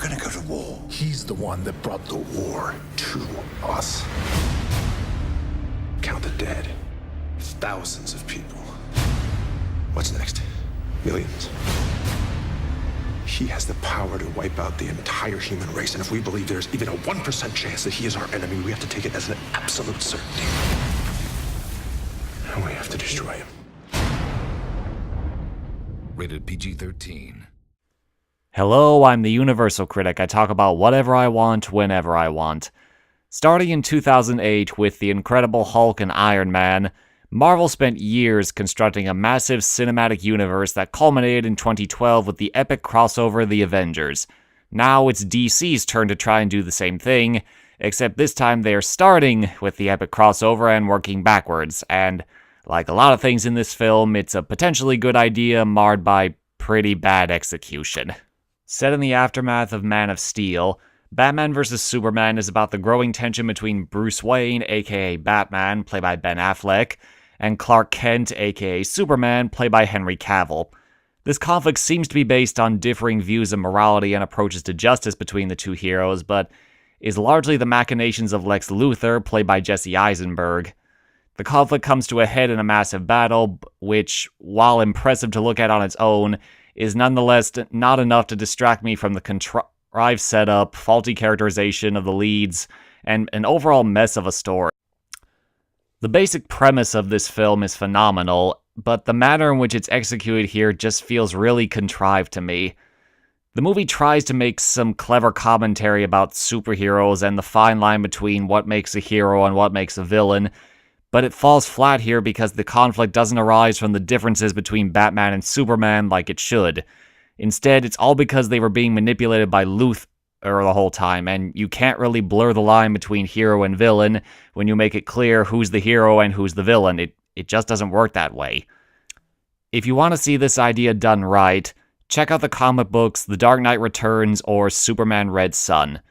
gonna go to war. He's the one that brought the war to us. Count the dead. Thousands of people. What's next? Millions. He has the power to wipe out the entire human race, and if we believe there's even a 1% chance that he is our enemy, we have to take it as an absolute certainty. And we have to destroy him. Rated PG-13. Hello, I'm the Universal Critic. I talk about whatever I want, whenever I want. Starting in 2008 with The Incredible Hulk and Iron Man, Marvel spent years constructing a massive cinematic universe that culminated in 2012 with the epic crossover The Avengers. Now it's DC's turn to try and do the same thing, except this time they are starting with the epic crossover and working backwards, and like a lot of things in this film, it's a potentially good idea marred by pretty bad execution. Set in the aftermath of Man of Steel, Batman vs. Superman is about the growing tension between Bruce Wayne, aka Batman, played by Ben Affleck, and Clark Kent, aka Superman, played by Henry Cavill. This conflict seems to be based on differing views of morality and approaches to justice between the two heroes, but is largely the machinations of Lex Luthor, played by Jesse Eisenberg. The conflict comes to a head in a massive battle, which, while impressive to look at on its own, is nonetheless not enough to distract me from the contrived setup, faulty characterization of the leads, and an overall mess of a story. The basic premise of this film is phenomenal, but the manner in which it's executed here just feels really contrived to me. The movie tries to make some clever commentary about superheroes and the fine line between what makes a hero and what makes a villain, but it falls flat here because the conflict doesn't arise from the differences between Batman and Superman like it should. Instead, it's all because they were being manipulated by Luthor the whole time, and you can't really blur the line between hero and villain when you make it clear who's the hero and who's the villain. It just doesn't work that way. If you want to see this idea done right, check out the comic books The Dark Knight Returns or Superman Red Son.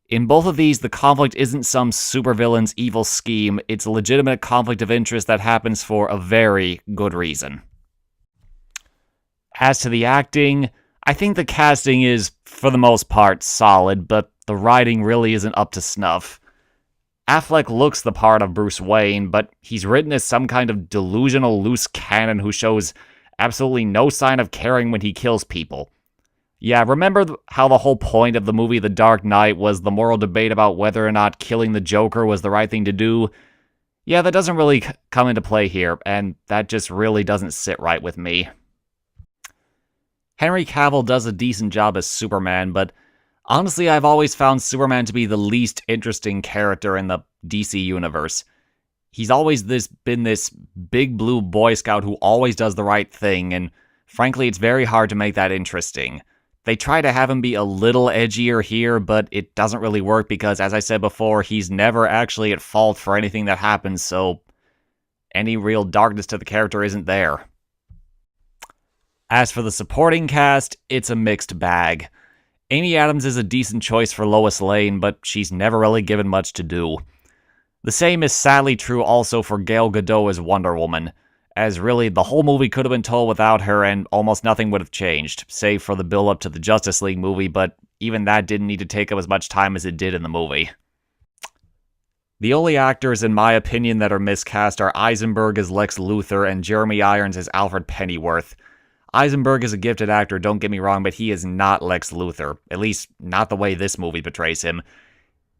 In both of these, the conflict isn't some supervillain's evil scheme, it's a legitimate conflict of interest that happens for a very good reason. As to the acting, I think the casting is, for the most part, solid, but the writing really isn't up to snuff. Affleck looks the part of Bruce Wayne, but he's written as some kind of delusional loose cannon who shows absolutely no sign of caring when he kills people. Yeah, remember how the whole point of the movie The Dark Knight was the moral debate about whether or not killing the Joker was the right thing to do? Yeah, that doesn't really come into play here, and that just really doesn't sit right with me. Henry Cavill does a decent job as Superman, but honestly, I've always found Superman to be the least interesting character in the DC universe. He's always been this big blue Boy Scout who always does the right thing, and frankly, it's very hard to make that interesting. They try to have him be a little edgier here, but it doesn't really work because, as I said before, he's never actually at fault for anything that happens, so any real darkness to the character isn't there. As for the supporting cast, it's a mixed bag. Amy Adams is a decent choice for Lois Lane, but she's never really given much to do. The same is sadly true also for Gal Gadot as Wonder Woman, as really the whole movie could have been told without her and almost nothing would have changed, save for the build-up to the Justice League movie, but even that didn't need to take up as much time as it did in the movie. The only actors, in my opinion, that are miscast are Eisenberg as Lex Luthor and Jeremy Irons as Alfred Pennyworth. Eisenberg is a gifted actor, don't get me wrong, but he is not Lex Luthor, at least not the way this movie portrays him.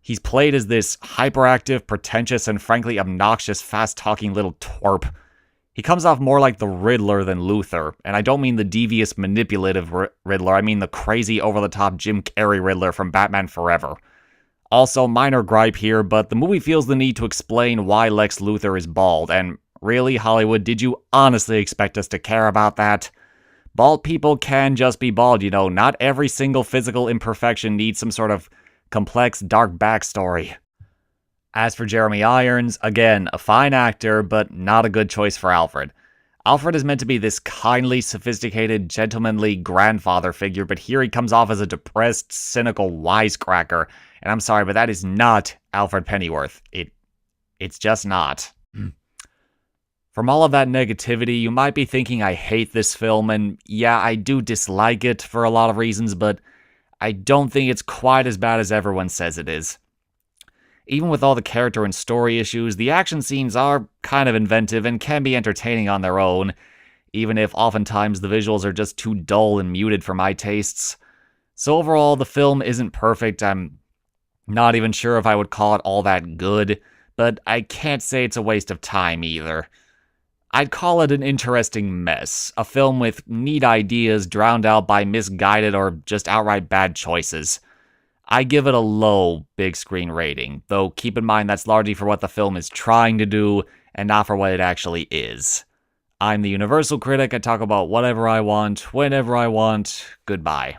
He's played as this hyperactive, pretentious, and frankly obnoxious, fast-talking little twerp. He comes off more like the Riddler than Luthor, and I don't mean the devious, manipulative Riddler, I mean the crazy, over-the-top Jim Carrey Riddler from Batman Forever. Also, minor gripe here, but the movie feels the need to explain why Lex Luthor is bald, and really, Hollywood, did you honestly expect us to care about that? Bald people can just be bald, you know, not every single physical imperfection needs some sort of complex, dark backstory. As for Jeremy Irons, again, a fine actor, but not a good choice for Alfred. Alfred is meant to be this kindly, sophisticated, gentlemanly grandfather figure, but here he comes off as a depressed, cynical wisecracker, and I'm sorry, but that is not Alfred Pennyworth. It's just not. From all of that negativity, you might be thinking I hate this film, and yeah, I do dislike it for a lot of reasons, but I don't think it's quite as bad as everyone says it is. Even with all the character and story issues, the action scenes are kind of inventive and can be entertaining on their own, even if oftentimes the visuals are just too dull and muted for my tastes. So overall, the film isn't perfect. I'm not even sure if I would call it all that good, but I can't say it's a waste of time either. I'd call it an interesting mess, a film with neat ideas drowned out by misguided or just outright bad choices. I give it a low big screen rating, though keep in mind that's largely for what the film is trying to do and not for what it actually is. I'm the Universal Critic. I talk about whatever I want, whenever I want. Goodbye.